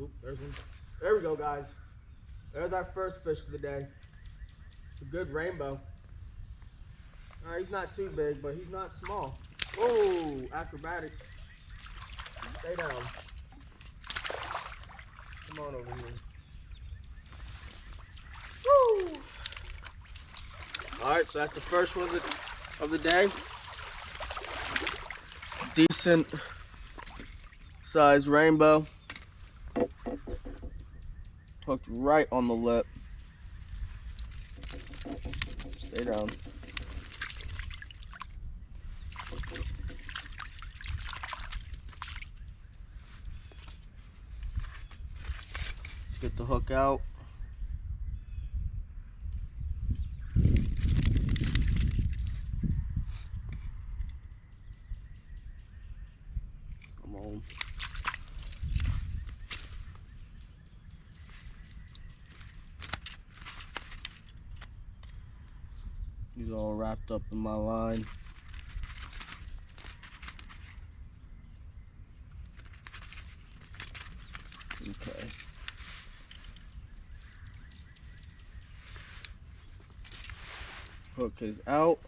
Oop, there's one. There we go, guys. There's our first fish of the day. It's a good rainbow. All right, he's not too big, but he's not small. Whoa, acrobatic. Stay down. Come on over here. Woo! All right, so that's the first one of the day. Decent size rainbow. Hooked right on the lip. Stay down. Let's get the hook out. Come on. He's all wrapped up in my line. Okay. Hook is out.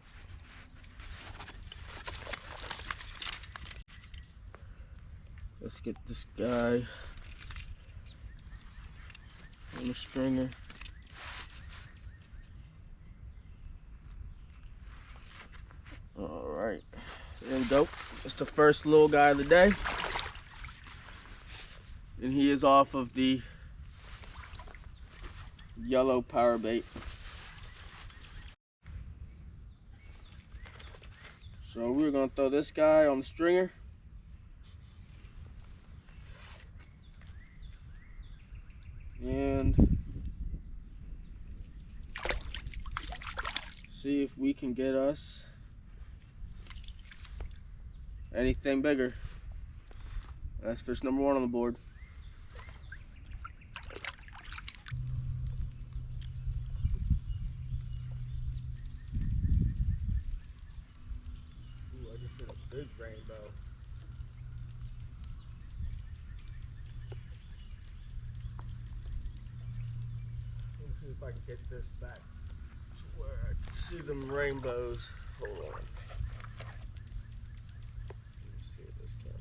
Let's get this guy on the stringer. All right, there we go. It's the first little guy of the day. And he is off of the yellow power bait. So we're gonna throw this guy on the stringer. And see if we can get us anything bigger. That's fish number one on the board. Ooh, I just hit a big rainbow. Let me see if I can get this back to where I can see them rainbows. Hold on. Let me see if this camera.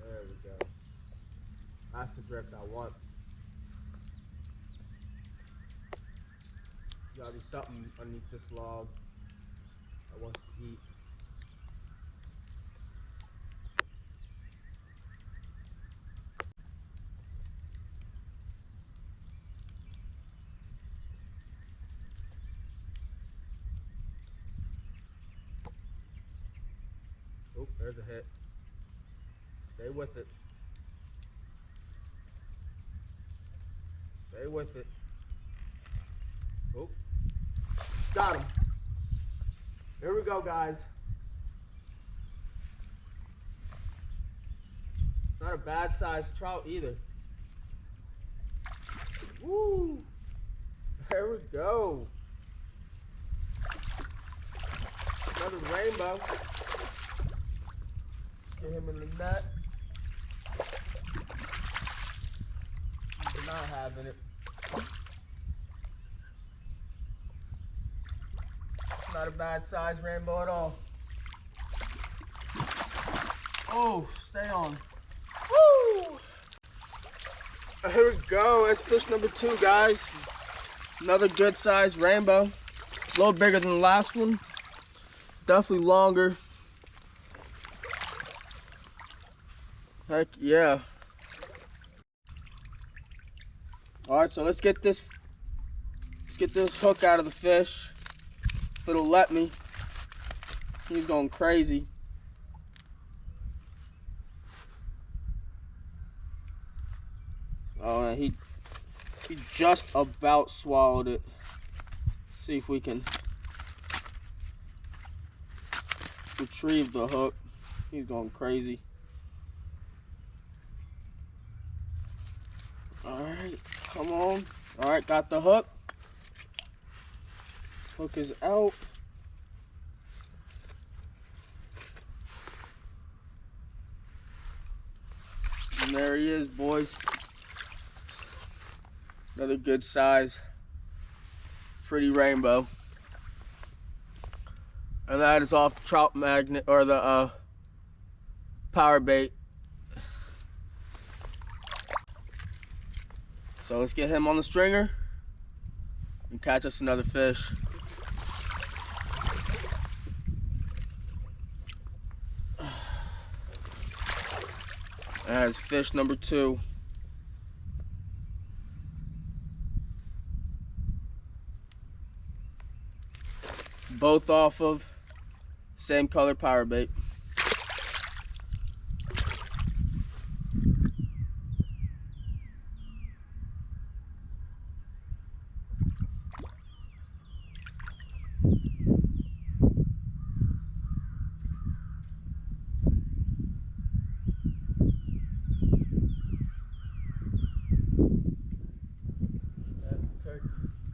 There we go. That's the drift I want. Gotta be something underneath this log that wants to eat. Oh, there's a hit. Stay with it. Stay with it. Oh, got him. Here we go, guys. Not a bad sized trout either. Woo! There we go. Another rainbow. Get him in the net. He's not having it. Not a bad size rainbow at all. Oh, stay on. Woo! Here we go. That's fish number two, guys. Another good size rainbow. A little bigger than the last one. Definitely longer. Heck yeah. All right, so let's get this hook out of the fish. If it'll let me. He's going crazy. Oh, and he just about swallowed it. See if we can retrieve the hook. He's going crazy. right, got the hook. Hook is out. And there he is, boys. Another good size, pretty rainbow. And that is off the trout magnet, or the power bait. So let's get him on the stringer and catch us another fish. That is fish number 2. Both off of same color power bait.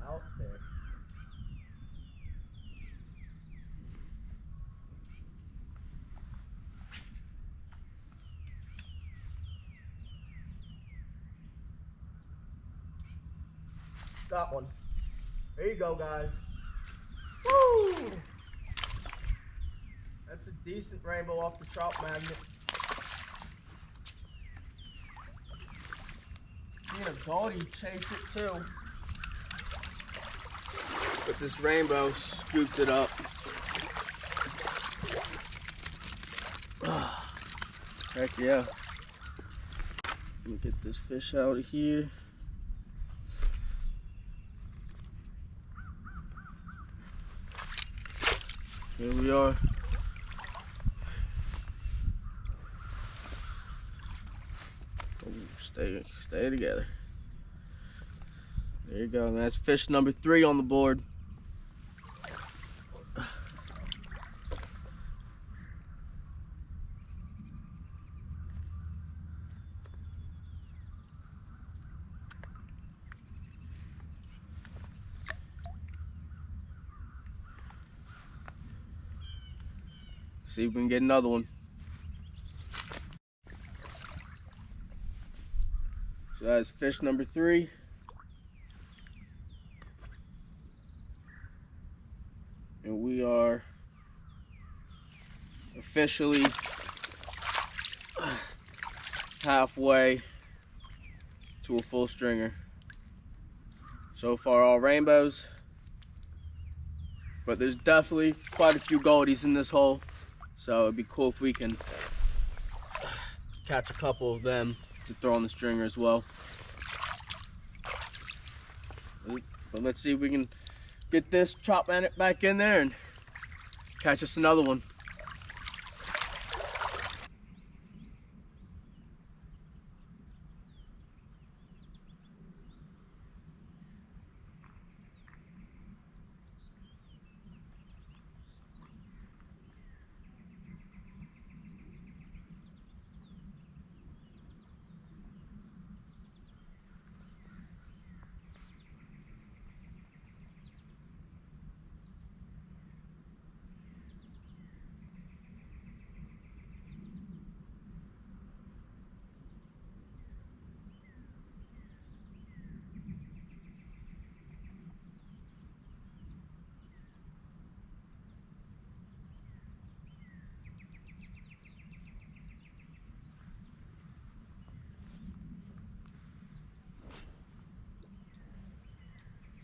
Out there. Got one. There you go, guys. Woo! That's a decent rainbow off the trout magnet. Need a goldie, chase it too. But this rainbow scooped it up. Heck yeah. Let me get this fish out of here. Here we are. Oh, stay together. There you go. That's fish number 3 on the board. See if we can get another one. So that's fish number 3. And we are officially halfway to a full stringer. So far all rainbows, but there's definitely quite a few goldies in this hole. So it'd be cool if we can catch a couple of them to throw on the stringer as well. But let's see if we can get this trout magnet back in there and catch us another one.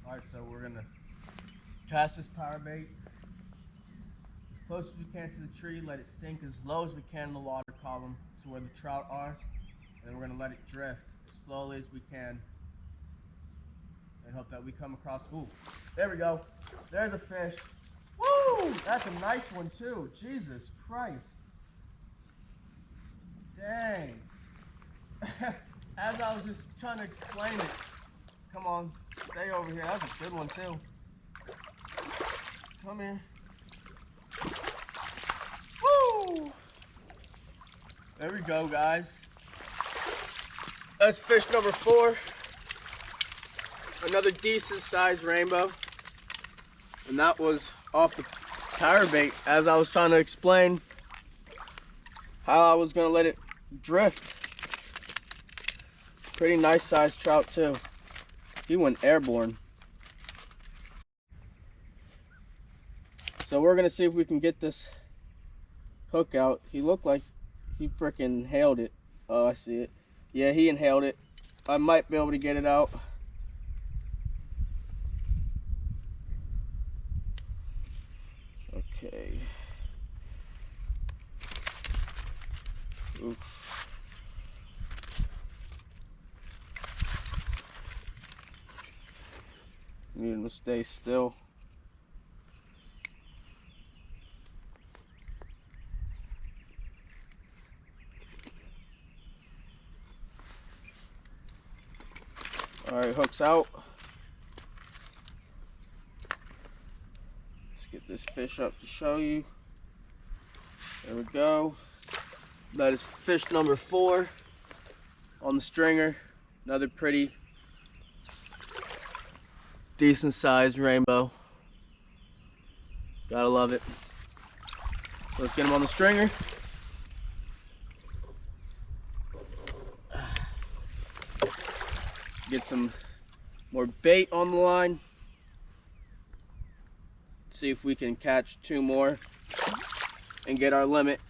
Alright, so we're gonna cast this power bait as close as we can to the tree, let it sink as low as we can in the water column to where the trout are, and then we're gonna let it drift as slowly as we can and hope that we come across. Ooh, there we go. There's a fish. Woo! That's a nice one too. Jesus Christ. Dang. As I was just trying to explain it. Come on, stay over here. That's a good one too. Come here. Woo! There we go, guys. That's fish number 4. Another decent sized rainbow. And that was off the power bait as I was trying to explain how I was gonna let it drift. Pretty nice sized trout too. He went airborne. So we're gonna see if we can get this hook out. He looked like he freaking inhaled it. Oh, I see it. Yeah, he inhaled it. I might be able to get it out. Okay. Oops. Need him to stay still. All right, hook's out. Let's get this fish up to show you. There we go. That is fish number 4 on the stringer. Another pretty decent sized rainbow. Gotta love it. So let's get him on the stringer. Get some more bait on the line. See if we can catch 2 more and get our limit.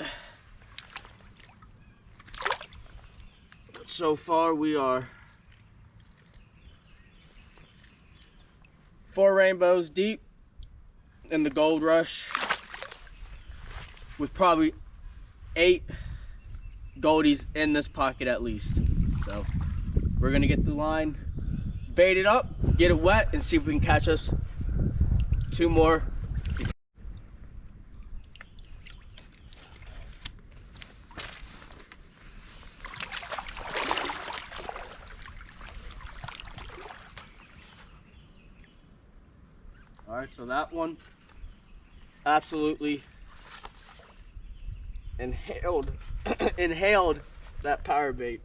So far we are 4 rainbows deep in the gold rush with probably 8 goldies in this pocket at least. So we're gonna get the line baited up, get it wet, and see if we can catch us 2 more. All right, so that one absolutely inhaled inhaled that power bait.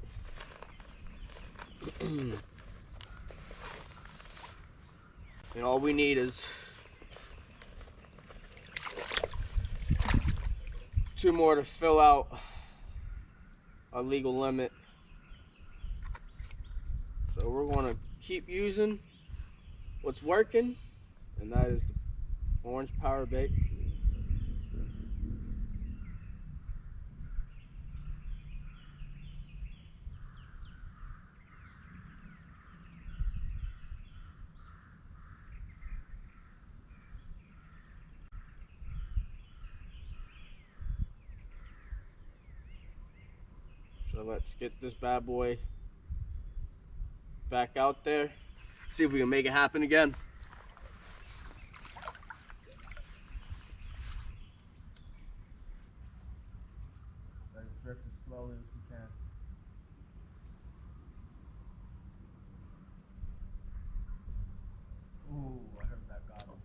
And all we need is 2 more to fill out our legal limit. So we're going to keep using what's working, and that is the orange power bait. So let's get this bad boy back out there. See if we can make it happen again. Let it drift as slowly as we can. Ooh, I heard that gobble.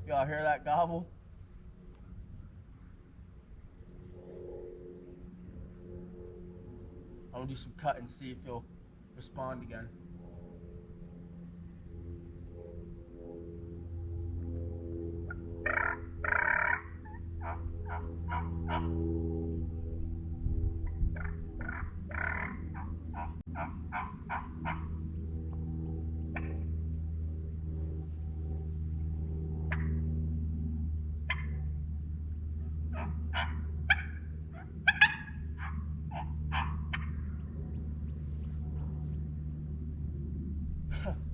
Y'all hear that gobble? I'm gonna do some cutting, see if he'll respond again.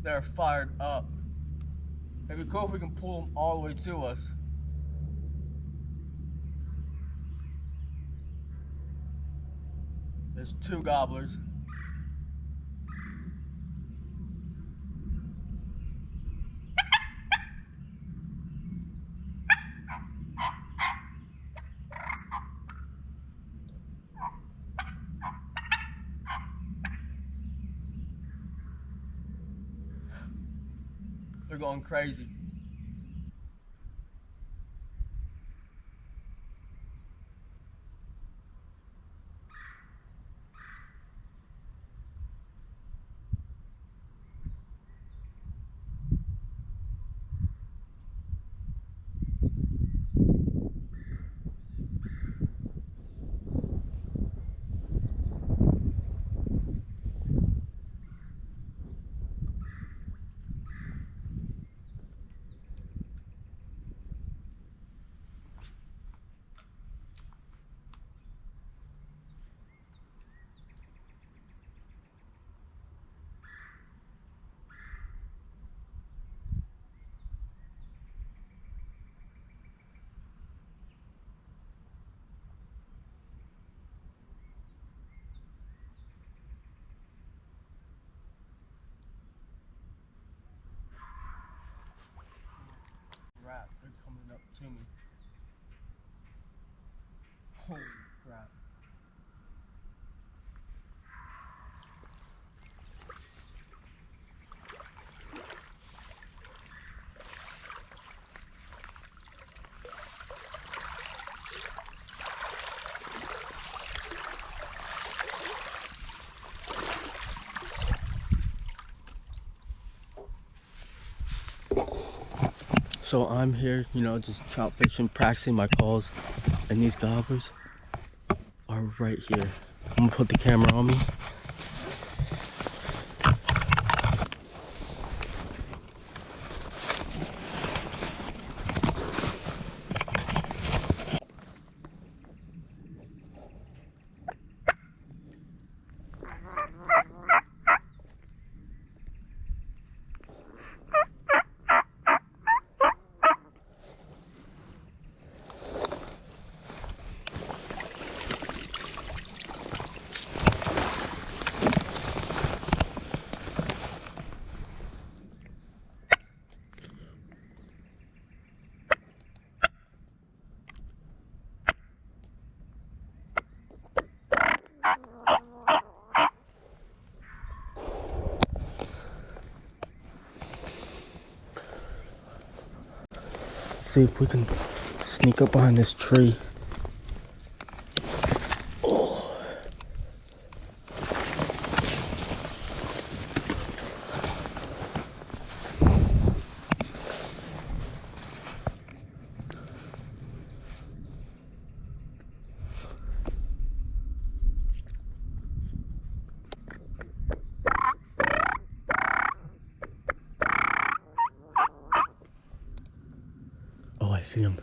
They're fired up. It'd be cool if we can pull them all the way to us. There's 2 gobblers. They're going crazy. Crap, they're coming up to me. Holy crap. So I'm here, you know, just trout fishing, practicing my calls, and these gobblers are right here. I'm gonna put the camera on me. See if we can sneak up behind this tree. Oh. Oh, I see him.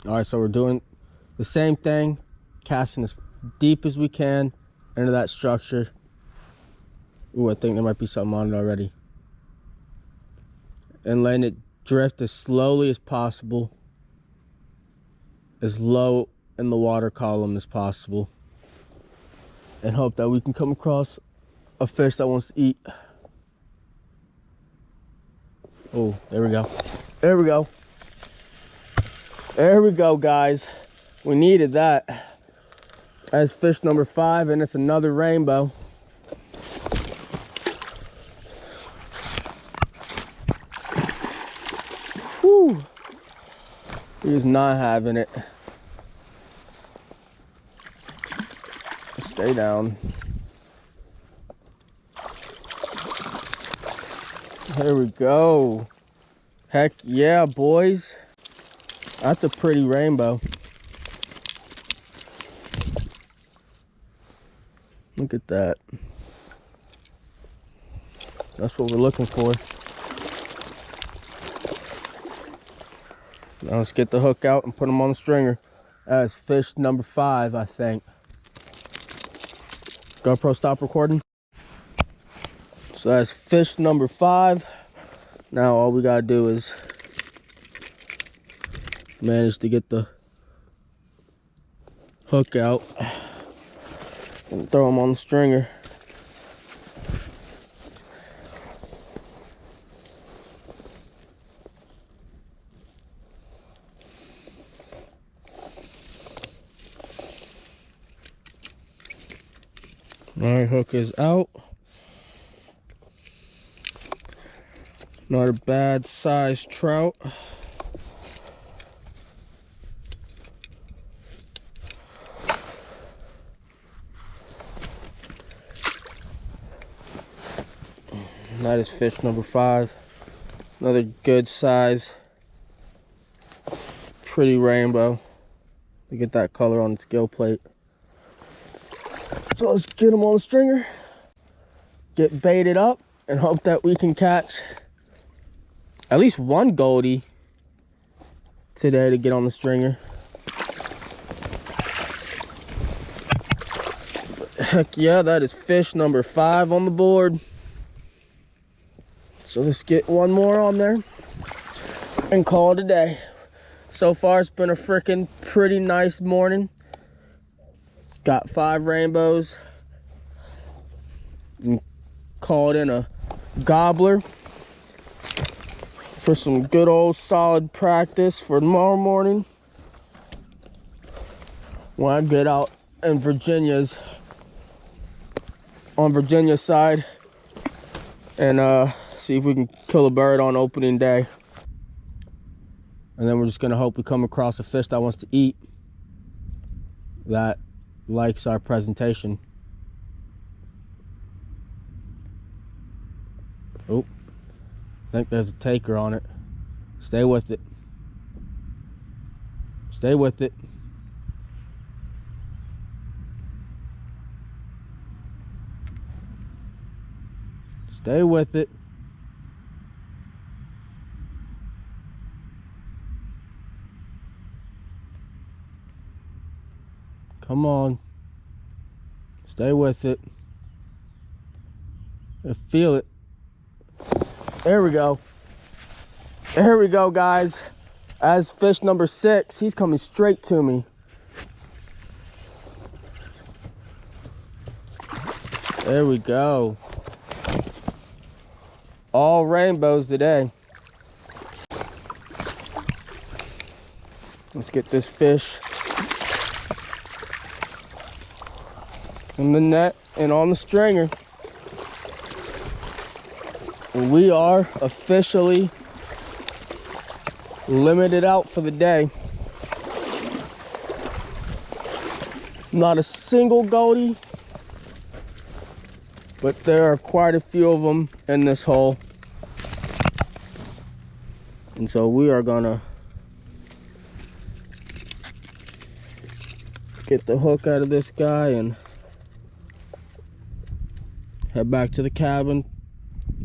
All right, so we're doing the same thing, casting as deep as we can into that structure. Ooh, I think there might be something on it already. And letting it drift as slowly as possible, as low in the water column as possible, and hope that we can come across a fish that wants to eat. Oh, there we go. There we go. There we go, guys. We needed that. That's fish number 5, and it's another rainbow. Whew. He's not having it. Stay down. There we go. Heck yeah, boys. That's a pretty rainbow. Look at that. That's what we're looking for. Now let's get the hook out and put them on the stringer. That's fish number 5, I think. GoPro, stop recording. So that's fish number 5. Now all we gotta do is manage to get the hook out and throw them on the stringer. All right, hook is out. Not a bad size trout. That is fish number 5. Another good size, pretty rainbow. You get that color on its gill plate. So let's get them on the stringer, get baited up, and hope that we can catch at least one goldie today to get on the stringer. Heck yeah, that is fish number 5 on the board. So let's get one more on there and call it a day. So far, it's been a freaking pretty nice morning. Got 5 rainbows. And call it in a gobbler for some good old solid practice for tomorrow morning when I get out in on Virginia's side and see if we can kill a bird on opening day. And then we're just gonna hope we come across a fish that wants to eat, that likes our presentation. Oh, I think there's a taker on it. Stay with it. Stay with it. Stay with it. Come on. Stay with it. I feel it. There we go. There we go, guys. As fish number 6, he's coming straight to me. There we go. All rainbows today. Let's get this fish in the net and on the stringer. We are officially limited out for the day. Not a single goldie, but there are quite a few of them in this hole. And so we are gonna get the hook out of this guy and head back to the cabin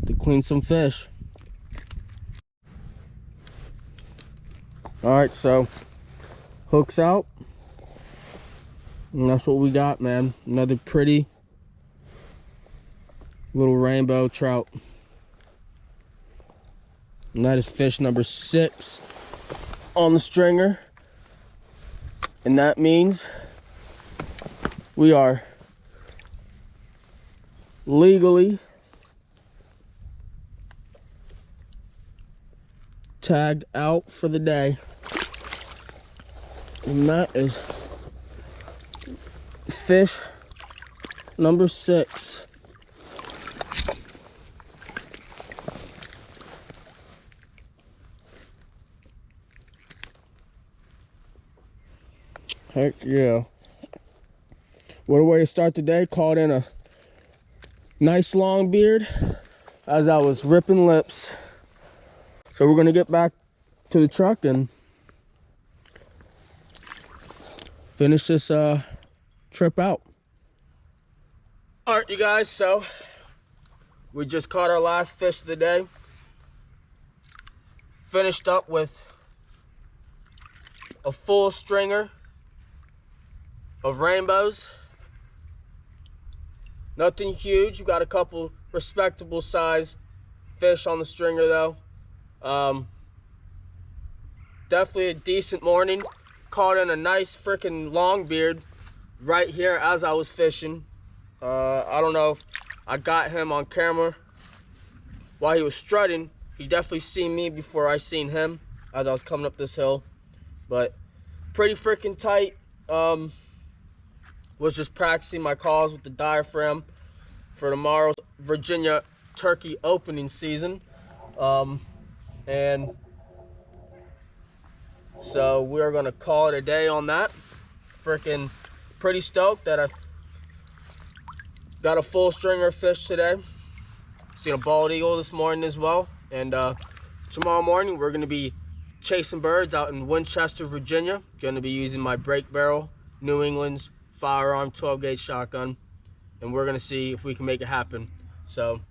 to clean some fish. All right, so hook's out, and that's what we got, man. Another pretty little rainbow trout, and that is fish number 6 on the stringer. And that means we are legally tagged out for the day. And that is fish number 6. Heck yeah. What a way to start the day. Caught in a nice long beard as I was ripping lips. So we're gonna get back to the truck and finish this trip out. All right, you guys, so we just caught our last fish of the day. Finished up with a full stringer of rainbows. Nothing huge. We got a couple respectable size fish on the stringer though. Definitely a decent morning. Caught in a nice freaking long beard right here as I was fishing. I don't know if I got him on camera while he was strutting. He definitely seen me before I seen him as I was coming up this hill. But pretty freaking tight. Was just practicing my calls with the diaphragm for tomorrow's Virginia turkey opening season. And so we're gonna call it a day on that. Freaking pretty stoked that I got a full stringer of fish today. Seen a bald eagle this morning as well. And tomorrow morning we're gonna be chasing birds out in Winchester, Virginia. Gonna be using my break barrel, New England's firearm 12-gauge shotgun. And we're gonna see if we can make it happen. So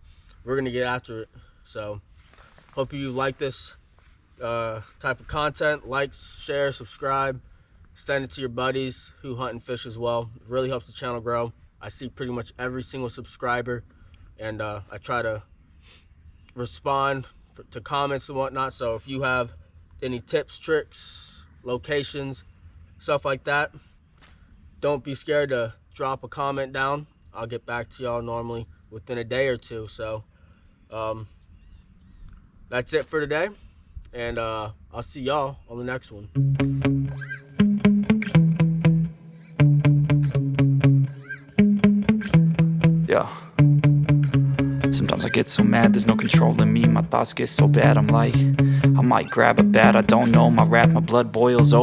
we're gonna get after it. So hope you like this type of content. Like, share, subscribe, send it to your buddies who hunt and fish as well. It really helps the channel grow. I see pretty much every single subscriber, and I try to respond to comments and whatnot. So if you have any tips, tricks, locations, stuff like that, don't be scared to drop a comment down. I'll get back to y'all normally within a day or two. So that's it for today, and I'll see y'all on the next one. Yeah. Sometimes I get so mad, there's no controlling me. My thoughts get so bad, I'm like, I might grab a bat, I don't know. My wrath, my blood boils over.